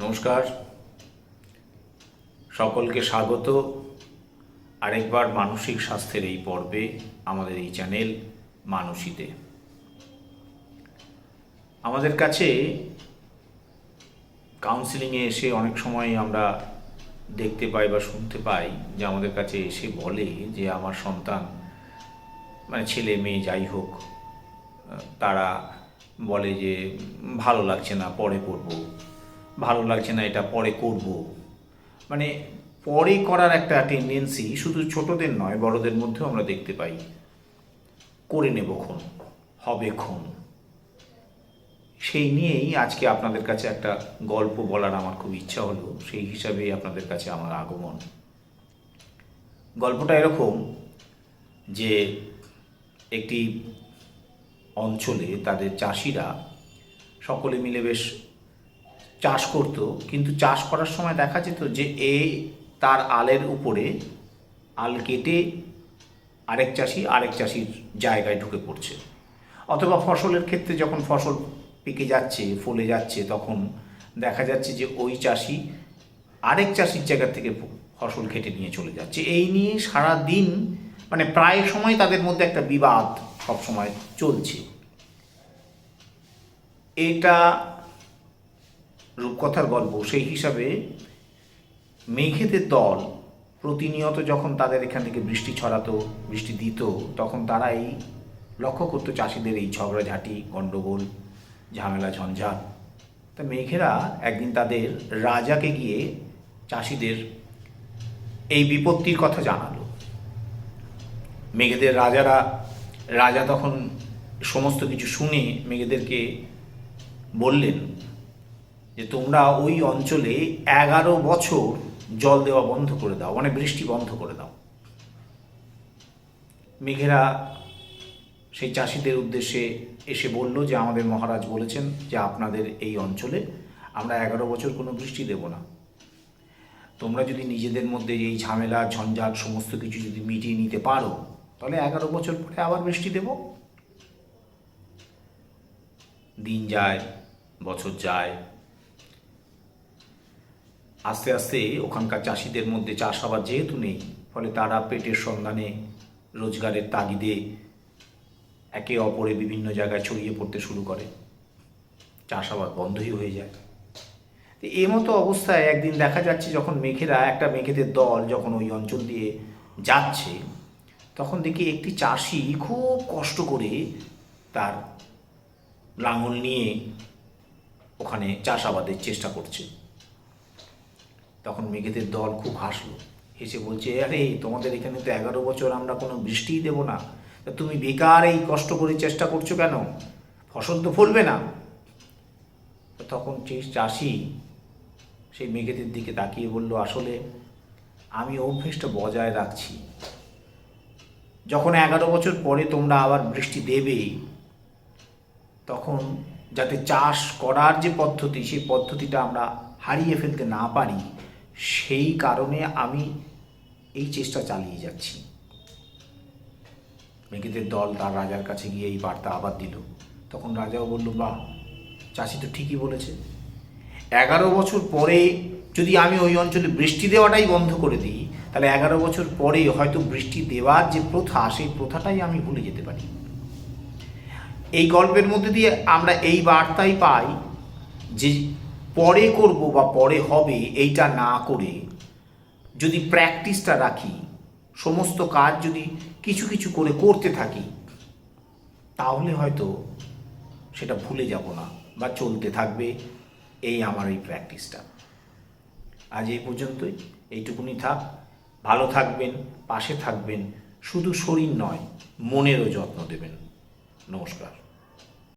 নমস্কার, সকলকে স্বাগত আরেকবার মানসিক স্বাস্থ্যের এই পর্বে আমাদের এই চ্যানেল মানসীতে। আমাদের কাছে কাউন্সিলিংয়ে এসে অনেক সময় আমরা দেখতে পাই বা শুনতে পাই যে আমাদের কাছে এসে বলে যে আমার সন্তান ছেলে মেয়ে যাই হোক, তারা বলে যে ভালো লাগছে না, পরে করব, ভালো লাগছে না, এটা পরে করব। পরে করার একটা টেন্ডেন্সি শুধু ছোটদের নয়, বড়দের মধ্যেও আমরা দেখতে পাই। করে নেব খন, হবে খন। সেই নিয়েই আজকে আপনাদের কাছে একটা গল্প বলার আমার খুব ইচ্ছা হলো, সেই হিসাবেই আপনাদের কাছে আমার আগমন। গল্পটা এরকম যে একটি অঞ্চলে তাদের চাষিরা সকলে মিলে বেশ চাষ করত, কিন্তু চাষ করার সময় দেখা যেত যে তার আলের উপরে আল কেটে আরেক চাষির জায়গায় ঢুকে পড়ছে, অথবা ফসলের ক্ষেত্রে যখন ফসল পেকে যাচ্ছে, ফলে যাচ্ছে, তখন দেখা যাচ্ছে যে ওই চাষি আরেক চাষির জায়গা থেকে ফসল কেটে নিয়ে চলে যাচ্ছে। এই নিয়ে সারা দিন প্রায় সময় তাদের মধ্যে একটা বিবাদ সবসময় চলছে। এটা রূপকথার গল্প, সেই হিসাবে মেঘেদের দল প্রতিনিয়ত যখন তাদের এখান থেকে বৃষ্টি দিত, তখন তারা এই লক্ষ্য করতো চাষিদের এই ঝগড়াঝাঁটি, গণ্ডগোল, ঝামেলা, ঝঞ্ঝাট। তা মেঘেরা একদিন তাদের রাজাকে গিয়ে চাষিদের এই বিপত্তির কথা জানালো। মেঘেদের রাজা তখন সমস্ত কিছু শুনে মেঘেদেরকে বললেন যে তোমরা ওই অঞ্চলে 11 বছর জল দেওয়া বন্ধ করে দাও, বৃষ্টি বন্ধ করে দাও। মেঘেরা সেই চাষিদের উদ্দেশ্যে এসে বলল যে আমাদের মহারাজ বলেছেন যে আপনাদের এই অঞ্চলে আমরা 11 বছর কোনো বৃষ্টি দেব না। তোমরা যদি নিজেদের মধ্যে এই ঝামেলা, ঝঞ্ঝাট সমস্ত কিছু যদি মিটিয়ে নিতে পারো, তাহলে 11 বছর পরে আবার বৃষ্টি দেব। দিন যায়, বছর যায়, আস্তে আস্তে ওখানকার চাষিদের মধ্যে চাষাবাদ যেহেতু নেই, ফলে তারা পেটের সন্ধানে, রোজগারের তাগিদে একে অপরে বিভিন্ন জায়গায় ছড়িয়ে পড়তে শুরু করে, চাষাবাদ বন্ধই হয়ে যায়। তো এই মতো অবস্থায় একদিন দেখা যাচ্ছে যখন মেঘেদের দল যখন ওই অঞ্চল দিয়ে যাচ্ছে, তখন দেখি একটি চাষি খুব কষ্ট করে তার লাঙল নিয়ে ওখানে চাষাবাদের চেষ্টা করছে। তখন মেঘেদের দল খুব হাসলো, হেসে বলছে, আরে তোমাদের এখানে তো 11 বছর আমরা কোনো বৃষ্টিই দেব না, তা তুমি বেকার এই কষ্ট করে চেষ্টা করছো কেন? ফসল তো ফলবে না। তখন চাষি সেই মেঘেদের দিকে তাকিয়ে বলল, আসলে আমি অভ্যেসটা বজায় রাখছি। যখন 11 বছর পরে তোমরা আবার বৃষ্টি দেবে, তখন যাতে চাষ করার যে পদ্ধতি, সেই পদ্ধতিটা আমরা হারিয়ে ফেলতে না পারি, সেই কারণে আমি এই চেষ্টা চালিয়ে যাচ্ছি। মেঘেদের দল তার রাজার কাছে গিয়ে এই বার্তা আবার দিল। তখন রাজাও বলল, বাহ, চাষি তো ঠিকই বলেছে। 11 বছর পরে যদি আমি ওই অঞ্চলে বৃষ্টি দেওয়াটাই বন্ধ করে দিই, তাহলে 11 বছর পরে হয়তো বৃষ্টি দেওয়ার যে প্রথা, সেই প্রথাটাই আমি ভুলে যেতে পারি। এই গল্পের মধ্যে দিয়ে আমরা এই বার্তাই পাই যে পরে করব বা পরে হবে এইটা না করে যদি প্র্যাকটিসটা রাখি, সমস্ত কাজ যদি কিছু কিছু করে করতে থাকি, তাহলে হয়তো সেটা ভুলে যাব না বা চলতে থাকবে এই আমার এই প্র্যাকটিসটা। আজ এই পর্যন্তই, এইটুকুনি থাক। ভালো থাকবেন, পাশে থাকবেন, শুধু শরীর নয় মনেরও যত্ন দেবেন। নমস্কার।